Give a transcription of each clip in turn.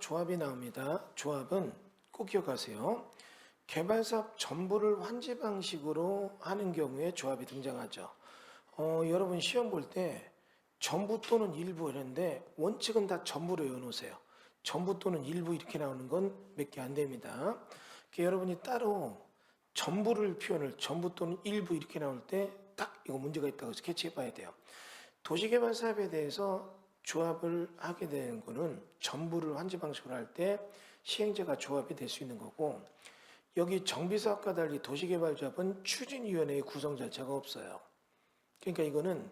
조합이 나옵니다. 조합은 꼭 기억하세요. 개발사업 전부를 환지 방식으로 하는 경우에 조합이 등장하죠. 여러분 시험 볼 때 전부 또는 일부 이랬는데 원칙은 다 전부로 외워놓으세요. 전부 또는 일부 이렇게 나오는 건 몇 개 안 됩니다. 여러분이 따로 전부를 표현을 전부 또는 일부 이렇게 나올 때 딱 이거 문제가 있다고 스케치해 봐야 돼요. 도시개발 사업에 대해서 조합을 하게 되는 거는 전부를 환지 방식으로 할 때 시행자가 조합이 될 수 있는 거고, 여기 정비사업과 달리 도시개발조합은 추진위원회의 구성 자체가 없어요. 그러니까 이거는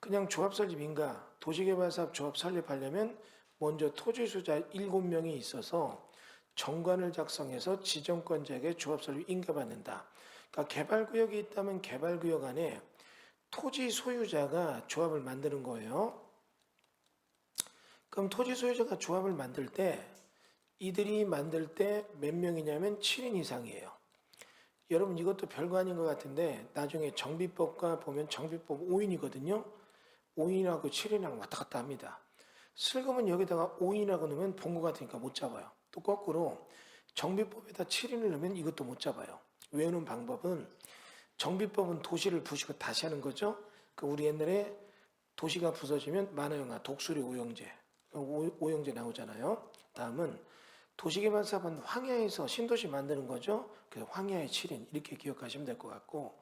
그냥 조합 설립 인가, 도시개발사업 조합 설립하려면 먼저 토지소유자 7명이 있어서 정관을 작성해서 지정권자에게 조합 설립 인가받는다. 그러니까 개발구역이 있다면 개발구역 안에 토지 소유자가 조합을 만드는 거예요. 그럼 토지 소유자가 조합을 만들 때 이들이 만들 때 몇 명이냐면 7인 이상이에요. 여러분 이것도 별거 아닌 것 같은데 나중에 정비법과 보면 정비법 5인이거든요. 5인하고 7인하고 왔다 갔다 합니다. 슬금은 여기다가 5인하고 넣으면 본것 같으니까 못 잡아요. 또 거꾸로 정비법에다 7인을 넣으면 이것도 못 잡아요. 외우는 방법은 정비법은 도시를 부수고 다시 하는 거죠. 우리 옛날에 도시가 부서지면 만화영화 독수리 오영재 오영재 나오잖아요. 다음은 도시개발사업은 황야에서 신도시 만드는 거죠. 그래서 황야의 7인 이렇게 기억하시면 될 것 같고,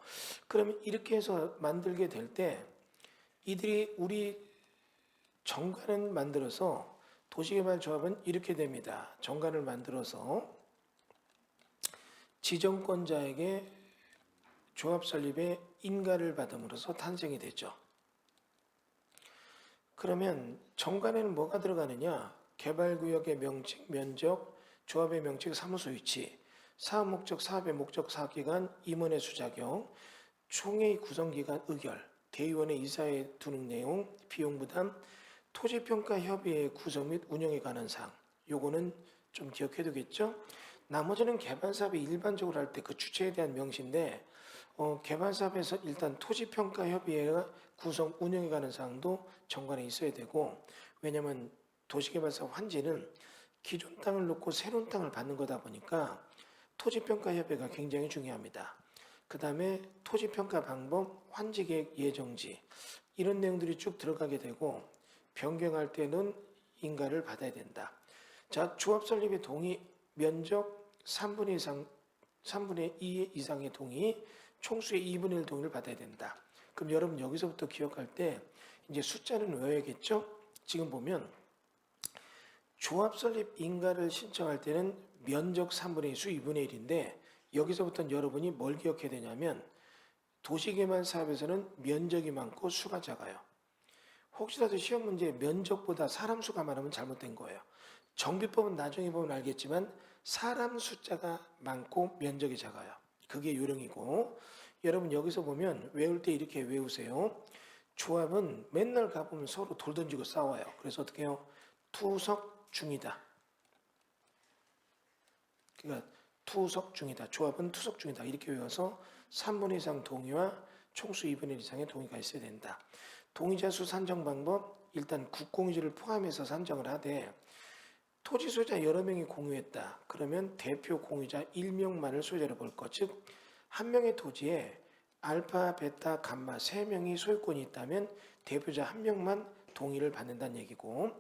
그러면 이렇게 해서 만들게 될 때 이들이 우리 정관을 만들어서 도시개발조합은 이렇게 됩니다. 정관을 만들어서 지정권자에게 조합 설립에 인가를 받음으로써 탄생이 되죠. 그러면 정관에는 뭐가 들어가느냐? 개발구역의 명칭, 면적, 조합의 명칭, 사무소 위치, 사업 목적, 사업의 목적, 사업기간, 임원의 수작용, 총회의 구성기간 의결, 대의원의 이사회 두는 내용, 비용 부담, 토지평가 협의회 구성 및 운영에 관한 사항. 요거는 좀 기억해 두겠죠? 나머지는 개발사업이 일반적으로 할 때 그 주체에 대한 명시인데, 개발사업에서 일단 토지평가협의회가 구성 운영에 관한 사항도 정관에 있어야 되고, 왜냐하면 도시개발사업 환지는 기존 땅을 놓고 새로운 땅을 받는 거다 보니까 토지평가협의회가 굉장히 중요합니다. 그 다음에 토지평가 방법, 환지계획 예정지 이런 내용들이 쭉 들어가게 되고, 변경할 때는 인가를 받아야 된다. 자, 조합 설립의 동의, 면적 3분의 2 이상의 동의, 총수의 2분의 1 동의를 받아야 된다. 그럼 여러분 여기서부터 기억할 때 이제 숫자는 외워야겠죠? 지금 보면 조합 설립 인가를 신청할 때는 면적 3분의 2, 수 2분의 1인데 여기서부터는 여러분이 뭘 기억해야 되냐면 도시개발 사업에서는 면적이 많고 수가 작아요. 혹시라도 시험 문제에 면적보다 사람 수가 많으면 잘못된 거예요. 정비법은 나중에 보면 알겠지만 사람 숫자가 많고 면적이 작아요. 그게 요령이고, 여러분 여기서 보면 외울 때 이렇게 외우세요. 조합은 맨날 가보면 서로 돌 던지고 싸워요. 그래서 어떻게 해요? 투석 중이다. 그러니까 투석 중이다. 조합은 투석 중이다. 이렇게 외워서 3분의 2 이상 동의와 총수 2분의 1 이상의 동의가 있어야 된다. 동의자 수 산정 방법, 일단 국공유지를 포함해서 산정을 하되 토지 소유자 여러 명이 공유했다. 그러면 대표 공유자 1명만을 소유자로 볼 것. 즉, 한 명의 토지에 알파, 베타, 감마 3명이 소유권이 있다면 대표자 1명만 동의를 받는다는 얘기고,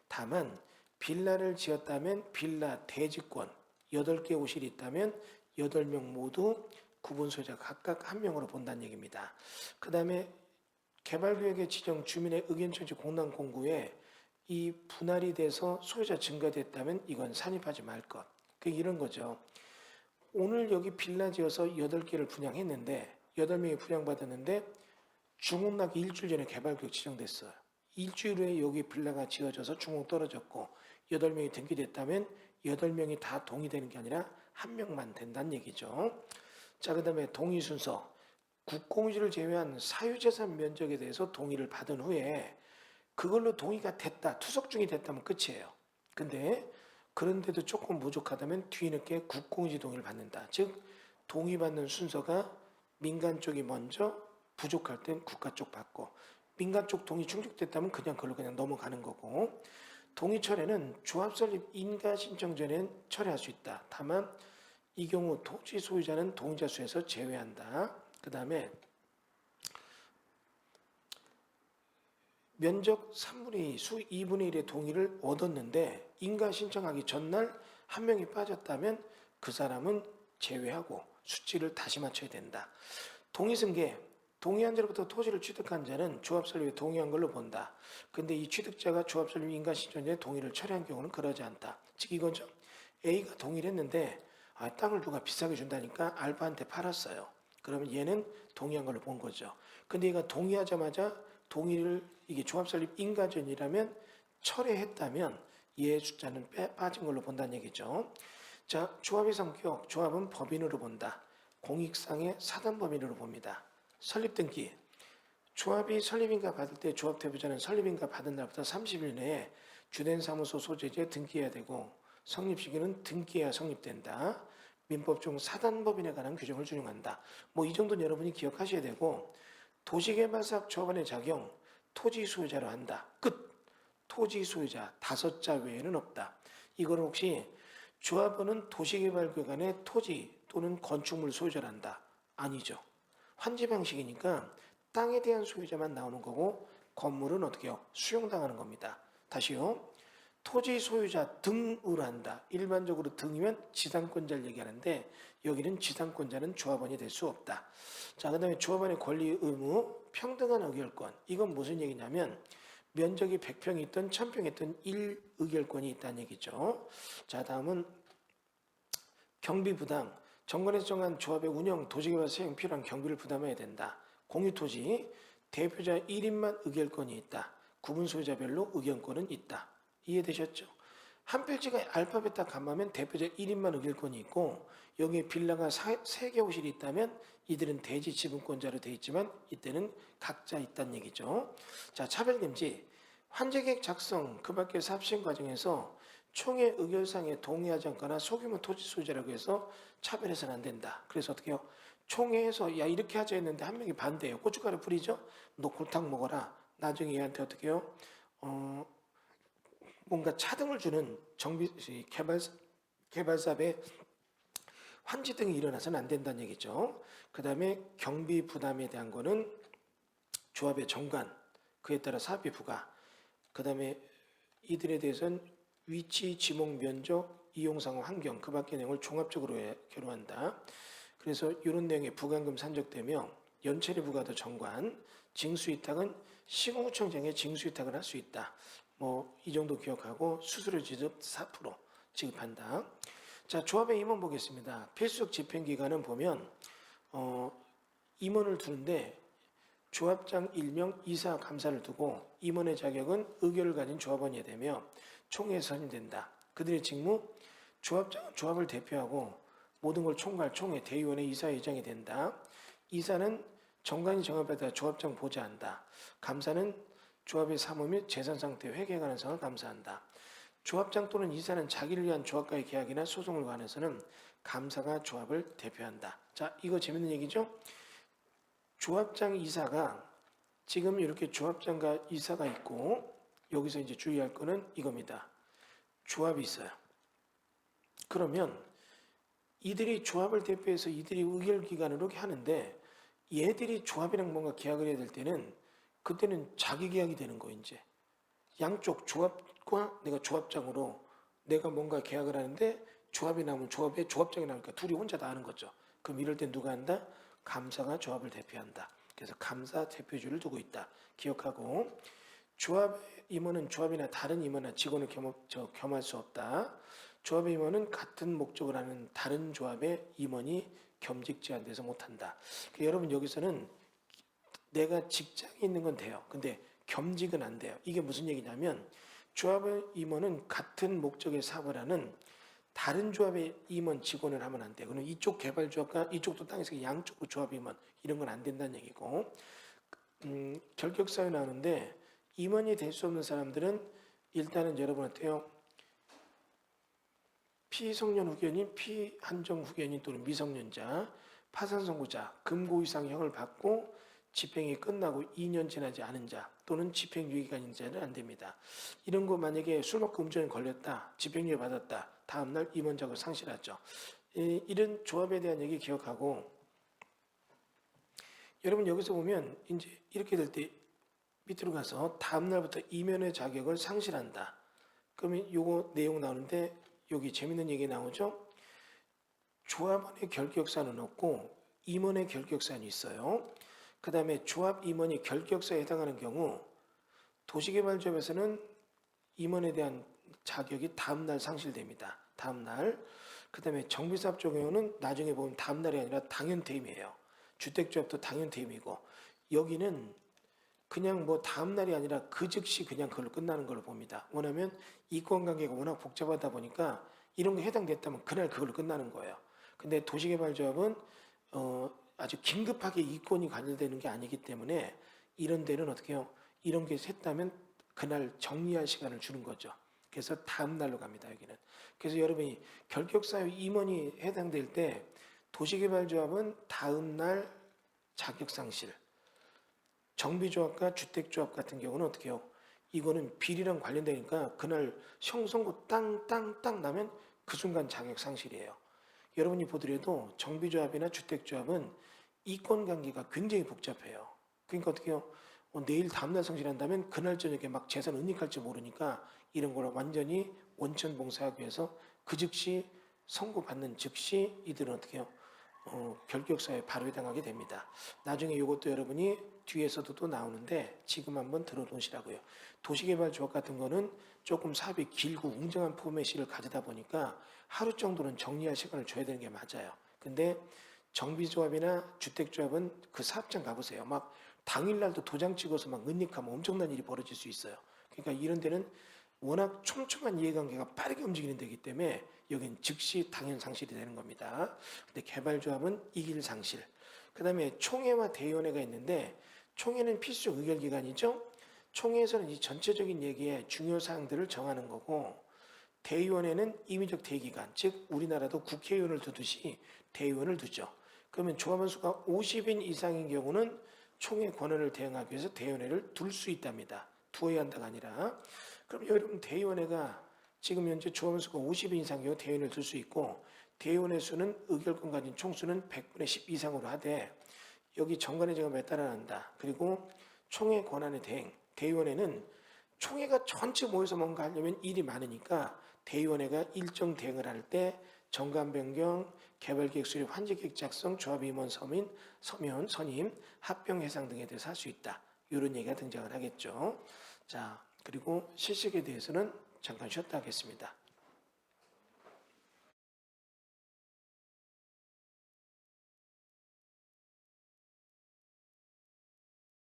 다만 빌라를 지었다면 빌라 대지권 8개 호실이 있다면 8명 모두 구분 소유자 각각 1명으로 본다는 얘기입니다. 그 다음에 개발구역의 지정 주민의 의견 청취 공란 공구에 이 분할이 돼서 소유자 증가됐다면 이건 산입하지 말 것. 이런 거죠. 오늘 여기 빌라 지어서 8개를 분양했는데 8명이 분양받았는데 중흥나기 일주일 전에 개발구역 지정됐어요. 일주일 후에 여기 빌라가 지어져서 중흥 떨어졌고 8명이 등기됐다면 8명이 다 동의되는 게 아니라 1명만 된다는 얘기죠. 자, 그 다음에 동의 순서. 국공유지를 제외한 사유재산 면적에 대해서 동의를 받은 후에 그걸로 동의가 됐다, 투석중이 됐다면 끝이에요. 근데 그런데도 조금 부족하다면 뒤늦게 국공유지 동의를 받는다. 즉 동의받는 순서가 민간 쪽이 먼저, 부족할 땐 국가 쪽 받고, 민간 쪽 동의 충족됐다면 그냥 그걸로 그냥 넘어가는 거고, 동의 철회는 조합 설립 인가 신청 전엔 철회할 수 있다. 다만 이 경우 토지 소유자는 동의자 수에서 제외한다. 그 다음에 면적 3분의 2, 수 2분의 1의 동의를 얻었는데 인가 신청하기 전날 한 명이 빠졌다면 그 사람은 제외하고 수치를 다시 맞춰야 된다. 동의승계, 동의한 자로부터 토지를 취득한 자는 조합 설립에 동의한 걸로 본다. 근데 이 취득자가 조합 설립 인가 신청 전에 동의를 철회한 경우는 그러지 않다. 즉 이거죠. A가 동의를 했는데 땅을 누가 비싸게 준다니까 알파한테 팔았어요. 그러면 얘는 동의한 걸로 본 거죠. 근데 얘가 동의하자마자 동의를 이게 조합 설립 인가 전이라면 철회했다면 얘의 숫자는 빠진 걸로 본다는 얘기죠. 자, 조합의 성격, 조합은 법인으로 본다. 공익상의 사단법인으로 봅니다. 설립 등기, 조합이 설립인가 받을 때 조합 대표자는 설립인가 받은 날부터 30일 내에 주된 사무소 소재지에 등기해야 되고 성립 시기는 등기해야 성립된다. 민법 중 사단법인에 관한 규정을 준용한다. 뭐 이 정도는 여러분이 기억하셔야 되고 도시개발사업 조합원의 작용, 토지 소유자로 한다. 끝. 토지 소유자 5자 외에는 없다. 이걸 혹시 조합원은 도시개발구역 안에 토지 또는 건축물 소유자를 한다. 아니죠. 환지 방식이니까 땅에 대한 소유자만 나오는 거고 건물은 어떻게 해요? 수용당하는 겁니다. 다시요. 토지 소유자 등으로 한다. 일반적으로 등이면 지상권자를 얘기하는데 여기는 지상권자는 조합원이 될 수 없다. 자, 그 다음에 조합원의 권리 의무, 평등한 의결권. 이건 무슨 얘기냐면 면적이 100평이 있든 1000평이 있든 1의결권이 있다는 얘기죠. 자, 다음은 경비 부담. 정관에서 정한 조합의 운영, 도시개발 수행 필요한 경비를 부담해야 된다. 공유토지, 대표자 1인만 의결권이 있다. 구분 소유자별로 의견권은 있다. 이해되셨죠? 한 필지가 알파베타 감마면 대표자 1인만 의결권이 있고 여기에 빌라가 3개 호실이 있다면 이들은 대지 지분권자로 되어 있지만 이때는 각자 있다는 얘기죠. 자, 차별금지. 환제계획 작성, 그 밖의 사업시행 과정에서 총회 의결상에 동의하지 않거나 소규모 토지 소유자라고 해서 차별해서는 안 된다. 그래서 어떻게 해요? 총회에서 야 이렇게 하자 했는데 한 명이 반대해요. 고춧가루 뿌리죠? 너 골탕 먹어라. 나중에 얘한테 어떻게 해요? 뭔가 차등을 주는 개발사업에 환지 등이 일어나서는 안 된다는 얘기죠. 그 다음에 경비 부담에 대한 거는 조합의 정관, 그에 따라 사업비 부과, 그 다음에 이들에 대해서는 위치, 지목, 면적, 이용상황, 환경, 그 밖의 내용을 종합적으로 결론한다. 그래서 이런 내용의 부담금 산적되며 연체리 부과도 정관, 징수위탁은 시공구청장에 징수위탁을 할 수 있다. 뭐 이 정도 기억하고 수수료 지급 4% 지급한다. 자, 조합의 임원 보겠습니다. 필수적 집행기관은 보면 임원을 두는데 조합장 1명, 이사, 감사를 두고 임원의 자격은 의결을 가진 조합원이 되며 총회에 선임된다. 그들의 직무, 조합장은 조합을 대표하고 모든 걸 총괄 총회, 대의원의 이사회장이 된다. 이사는 정관이 정합에 따라 조합장 보좌한다. 감사는 조합의 사무 및 재산 상태 회계에 관한 사항을 감사한다. 조합장 또는 이사는 자기를 위한 조합과의 계약이나 소송을 관해서는 감사가 조합을 대표한다. 자, 이거 재밌는 얘기죠? 조합장 이사가 지금 이렇게 조합장과 이사가 있고 여기서 이제 주의할 거는 이겁니다. 조합이 있어요. 그러면 이들이 조합을 대표해서 이들이 의결기관으로 이렇게 하는데 얘들이 조합이랑 뭔가 계약을 해야 될 때는 그때는 자기 계약이 되는 거 이제 양쪽 조합과 내가 조합장으로 내가 뭔가 계약을 하는데 조합이 나오면 조합에 조합장이 나오니까 둘이 혼자 다 하는 거죠. 그럼 이럴 때 누가 한다? 감사가 조합을 대표한다. 그래서 감사 대표주를 두고 있다. 기억하고 조합 임원은 조합이나 다른 임원이나 직원을 겸할 수 없다. 조합의 임원은 같은 목적을 하는 다른 조합의 임원이 겸직 제한돼서 못한다. 그러니까 여러분 여기서는 내가 직장에 있는 건 돼요. 근데 겸직은 안 돼요. 이게 무슨 얘기냐면 조합의 임원은 같은 목적의 사업을 하는 다른 조합의 임원 직원을 하면 안 돼요. 그럼 이쪽 개발조합과 이쪽도 땅에서 양쪽으로 조합 임원 이런 건 안 된다는 얘기고 결격사유 나오는데 임원이 될 수 없는 사람들은 일단은 여러분한테요. 피성년 후견인, 피한정 후견인 또는 미성년자, 파산 선고자, 금고 이상형을 받고 집행이 끝나고 2년 지나지 않은 자 또는 집행유예 기간인 자는 안 됩니다. 이런 거 만약에 술 먹고 음주운전 걸렸다, 집행유예 받았다, 다음날 임원장을 상실하죠. 이런 조합에 대한 얘기 기억하고, 여러분 여기서 보면 이제 이렇게 될 때 밑으로 가서 다음날부터 임원의 자격을 상실한다. 그러면 요거 내용 나오는데 여기 재밌는 얘기 나오죠. 조합원의 결격사는 없고 임원의 결격사는 있어요. 그 다음에 조합 임원이 결격사에 해당하는 경우 도시개발조합에서는 임원에 대한 자격이 다음날 상실됩니다. 다음날. 그 다음에 정비사업 경우는 나중에 보면 다음날이 아니라 당연퇴임이에요. 주택조합도 당연퇴임이고, 여기는 그냥 뭐 다음날이 아니라 그 즉시 그냥 그걸로 끝나는 걸로 봅니다. 왜냐하면 이권관계가 워낙 복잡하다 보니까 이런 게 해당됐다면 그날 그걸로 끝나는 거예요. 근데 도시개발조합은 아주 긴급하게 이권이 관련되는 게 아니기 때문에 이런 데는 어떻게 해요? 이런 게 했다면 그날 정리할 시간을 주는 거죠. 그래서 다음 날로 갑니다. 여기는. 그래서 여러분이 결격사유 임원이 해당될 때 도시개발조합은 다음 날 자격상실, 정비조합과 주택조합 같은 경우는 어떻게 해요? 이거는 비리랑 관련되니까 그날 형선고 땅 나면 그 순간 자격상실이에요. 여러분이 보더라도 정비조합이나 주택조합은 이권관계가 굉장히 복잡해요. 그러니까 어떻게 해요? 내일 다음날 상실한다면 그날 저녁에 막 재산 은닉할지 모르니까 이런 걸 완전히 원천봉사하기 위해서 그 즉시 선고받는 즉시 이들은 어떻게 해요? 결격사에 바로 해당하게 됩니다. 나중에 이것도 여러분이 뒤에서도 또 나오는데 지금 한번 들어놓으시라고요. 도시개발조합 같은 거는 조금 사업이 길고 웅장한 포맷을 가져다 보니까 하루 정도는 정리할 시간을 줘야 되는 게 맞아요. 근데 정비조합이나 주택조합은 그 사업장 가보세요. 막 당일날도 도장 찍어서 막 은닉하면 엄청난 일이 벌어질 수 있어요. 그러니까 이런 데는 워낙 촘촘한 이해관계가 빠르게 움직이는 데이기 때문에 여긴 즉시 당연 상실이 되는 겁니다. 근데 개발조합은 이길 상실. 그 다음에 총회와 대의원회가 있는데 총회는 필수 의결기관이죠. 총회에서는 이 전체적인 얘기에 중요 사항들을 정하는 거고, 대의원회는 임의적 대기관, 즉 우리나라도 국회의원을 두듯이 대의원을 두죠. 그러면 조합원 수가 50인 이상인 경우는 총회 권한을 대행하기 위해서 대의원회를 둘 수 있답니다. 두어야 한다가 아니라. 그럼 여러분 대의원회가 지금 현재 조합원 수가 50인 이상인 경우 대의원을 둘 수 있고, 대의원회 수는 의결권 가진 총수는 100분의 10 이상으로 하되 여기 정관의 제가 따라한다. 그리고 총회 권한의 대행, 대의원회는 총회가 전체 모여서 뭔가 하려면 일이 많으니까 대의원회가 일정 대응을 할 때 정관 변경, 개발계획 수립, 환지계획 작성, 조합임원 서면, 선임, 합병 해상 등에 대해서 할 수 있다. 이런 얘기가 등장을 하겠죠. 자, 그리고 실식에 대해서는 잠깐 쉬었다 하겠습니다.